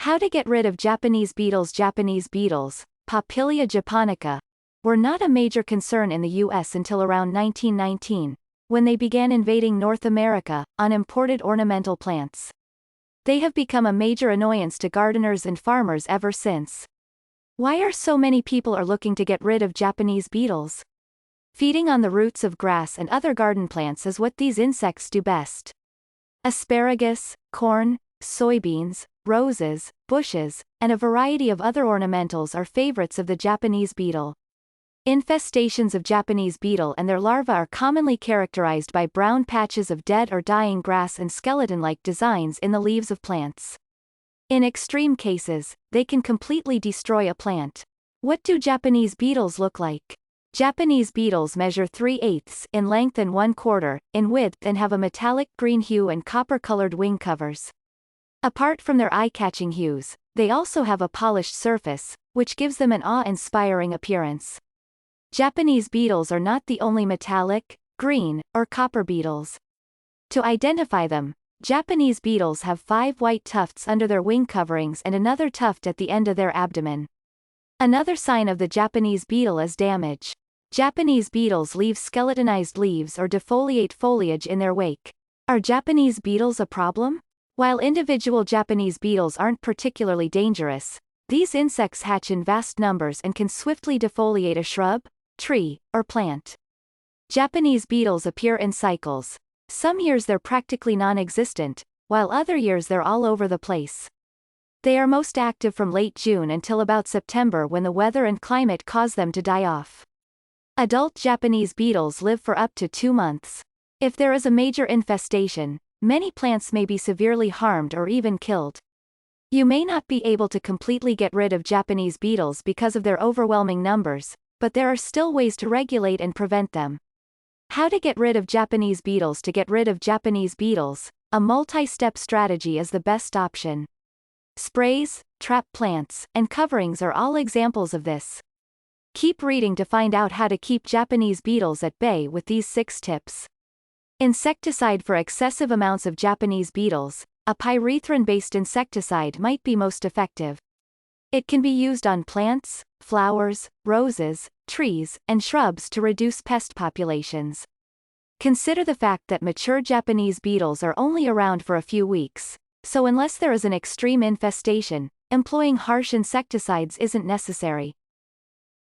How to get rid of Japanese beetles. Japanese beetles, Papillia japonica, were not a major concern in the U.S. until around 1919, when they began invading North America, on imported ornamental plants. They have become a major annoyance to gardeners and farmers ever since. Why are so many people looking to get rid of Japanese beetles? Feeding on the roots of grass and other garden plants is what these insects do best. Asparagus, corn, soybeans, roses, bushes, and a variety of other ornamentals are favorites of the Japanese beetle. Infestations of Japanese beetle and their larvae are commonly characterized by brown patches of dead or dying grass and skeleton-like designs in the leaves of plants. In extreme cases, they can completely destroy a plant. What do Japanese beetles look like? Japanese beetles measure 3/8 in length and 1/4 in width and have a metallic green hue and copper-colored wing covers. Apart from their eye-catching hues, they also have a polished surface, which gives them an awe-inspiring appearance. Japanese beetles are not the only metallic, green, or copper beetles. To identify them, Japanese beetles have 5 white tufts under their wing coverings and another tuft at the end of their abdomen. Another sign of the Japanese beetle is damage. Japanese beetles leave skeletonized leaves or defoliate foliage in their wake. Are Japanese beetles a problem? While individual Japanese beetles aren't particularly dangerous, these insects hatch in vast numbers and can swiftly defoliate a shrub, tree, or plant. Japanese beetles appear in cycles. Some years they're practically non-existent, while other years they're all over the place. They are most active from late June until about September, when the weather and climate cause them to die off. Adult Japanese beetles live for up to 2 months. If there is a major infestation, many plants may be severely harmed or even killed. You may not be able to completely get rid of Japanese beetles because of their overwhelming numbers, but there are still ways to regulate and prevent them. How to get rid of Japanese beetles. To get rid of Japanese beetles, a multi-step strategy is the best option. Sprays, trap plants, and coverings are all examples of this. Keep reading to find out how to keep Japanese beetles at bay with these 6 tips. Insecticide. For excessive amounts of Japanese beetles, a pyrethrin-based insecticide might be most effective. It can be used on plants, flowers, roses, trees, and shrubs to reduce pest populations. Consider the fact that mature Japanese beetles are only around for a few weeks, so unless there is an extreme infestation, employing harsh insecticides isn't necessary.